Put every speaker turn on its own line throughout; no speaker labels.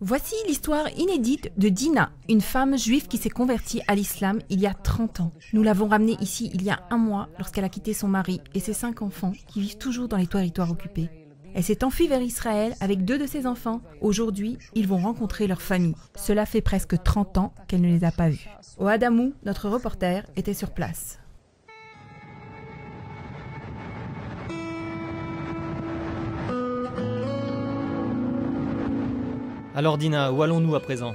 Voici l'histoire inédite de Dina, une femme juive qui s'est convertie à l'islam il y a 30 ans. Nous l'avons ramenée ici il y a un mois lorsqu'elle a quitté son mari et ses 5 enfants qui vivent toujours dans les territoires occupés. Elle s'est enfuie vers Israël avec 2 de ses enfants. Aujourd'hui, ils vont rencontrer leur famille. Cela fait presque 30 ans qu'elle ne les a pas vus. Ohad Amou, notre reporter, était sur place.
Alors Dina, où allons-nous à présent?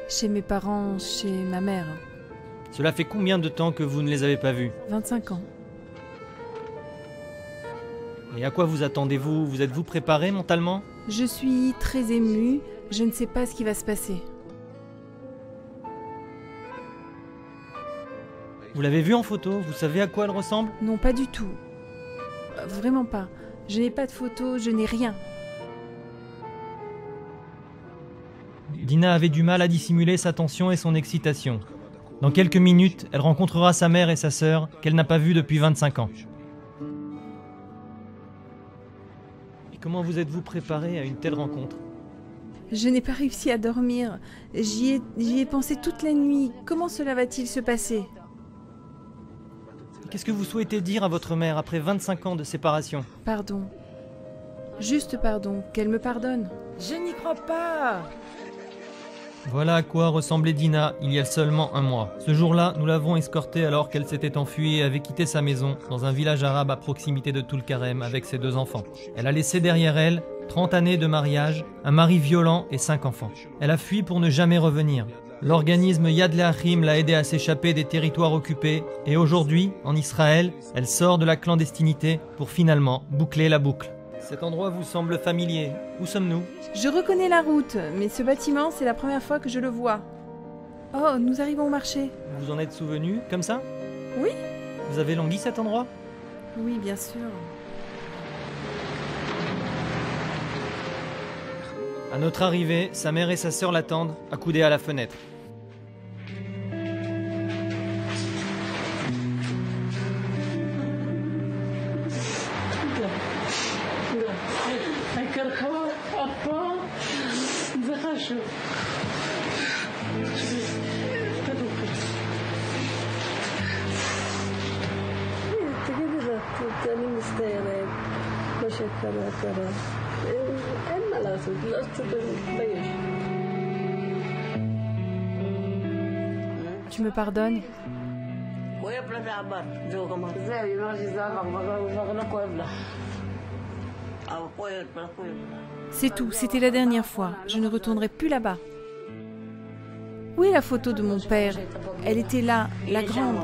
Chez mes parents, chez ma mère.
Cela fait combien de temps que vous ne les avez pas vus?
25 ans.
Et à quoi vous attendez-vous? Vous êtes-vous préparé mentalement?
Je suis très émue. Je ne sais pas ce qui va se passer.
Vous l'avez vue en photo? Vous savez à quoi elle ressemble?
Non, pas du tout. Vraiment pas. Je n'ai pas de photos, je n'ai rien.
Dina avait du mal à dissimuler sa tension et son excitation. Dans quelques minutes, elle rencontrera sa mère et sa sœur qu'elle n'a pas vues depuis 25 ans. Et comment vous êtes-vous préparé à une telle rencontre?
Je n'ai pas réussi à dormir. J'y ai pensé toute la nuit. Comment cela va-t-il se passer?
Qu'est-ce que vous souhaitez dire à votre mère après 25 ans de séparation?
Pardon. Juste pardon. Qu'elle me pardonne.
Je n'y crois pas.
Voilà à quoi ressemblait Dina il y a seulement un mois. Ce jour-là, nous l'avons escortée alors qu'elle s'était enfuie et avait quitté sa maison dans un village arabe à proximité de Toul-Karem avec ses 2 enfants. Elle a laissé derrière elle 30 années de mariage, un mari violent et 5 enfants. Elle a fui pour ne jamais revenir. L'organisme Yad Le'achim l'a aidée à s'échapper des territoires occupés et aujourd'hui, en Israël, elle sort de la clandestinité pour finalement boucler la boucle. Cet endroit vous semble familier. Où sommes-nous?
Je reconnais la route, mais ce bâtiment, c'est la première fois que je le vois. Oh, nous arrivons au marché.
Vous en êtes souvenu, comme ça?
Oui?
Vous avez langui cet endroit?
Oui, bien sûr.
À notre arrivée, sa mère et sa sœur l'attendent, accoudées à la fenêtre.
Tu me pardonnes? C'est tout, c'était la dernière fois. Je ne retournerai plus là-bas. Où est la photo de mon père? Elle était là, la grande.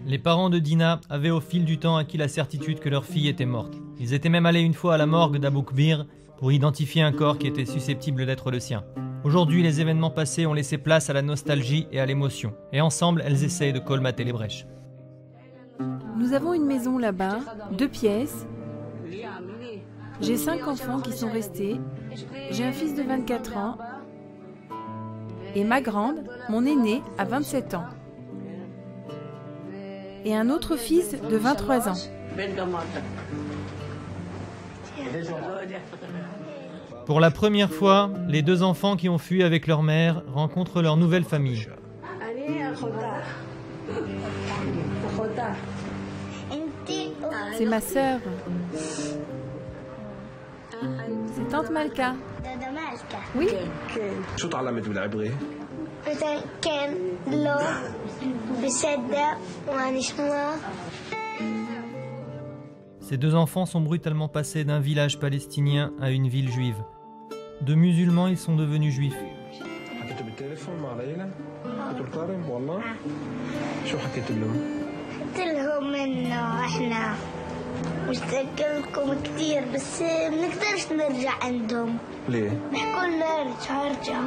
Les parents de Dina avaient au fil du temps acquis la certitude que leur fille était morte. Ils étaient même allés une fois à la morgue d'Abou Kbir pour identifier un corps qui était susceptible d'être le sien. Aujourd'hui, les événements passés ont laissé place à la nostalgie et à l'émotion. Et ensemble, elles essayent de colmater les brèches.
Nous avons une maison là-bas, 2 pièces. J'ai 5 enfants qui sont restés. J'ai un fils de 24 ans. Et ma grande, mon aîné, a 27 ans. Et un autre fils de 23 ans.
Pour la première fois, les 2 enfants qui ont fui avec leur mère rencontrent leur nouvelle famille.
C'est ma sœur. C'est tante Malka. Oui.
شو تعلمت بالعبري؟
كان لو بصدق ونسمع.
Ces 2 enfants sont brutalement passés d'un village palestinien à une ville juive. De musulmans, ils sont devenus juifs.
حكيت بالتليفون مع ليلى؟ قلت الكرم والله؟ شو حكيت لهم؟
قلت لهم انه احنا مشتاق لكم كثير بس بنقدرش نرجع عندهم.
ليه؟
بيحكوا لنا ارجع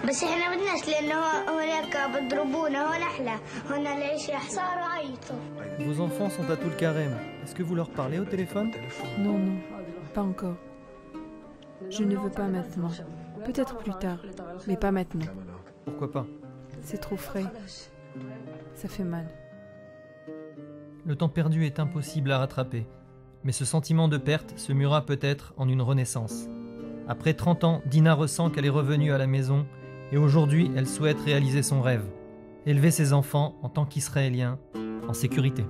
بس احنا بدناش لانه هناك بضربونا هون احلى هون العيش حصار عيطوا.
Vos enfants sont à Toul-Karem. Est-ce que vous leur parlez au téléphone?
Non, non, pas encore. Je ne veux pas maintenant. Peut-être plus tard, mais pas maintenant.
Pourquoi pas?
C'est trop frais. Ça fait mal.
Le temps perdu est impossible à rattraper. Mais ce sentiment de perte se murera peut-être en une renaissance. Après 30 ans, Dina ressent qu'elle est revenue à la maison et aujourd'hui, elle souhaite réaliser son rêve, élever ses enfants en tant qu'Israéliens en sécurité.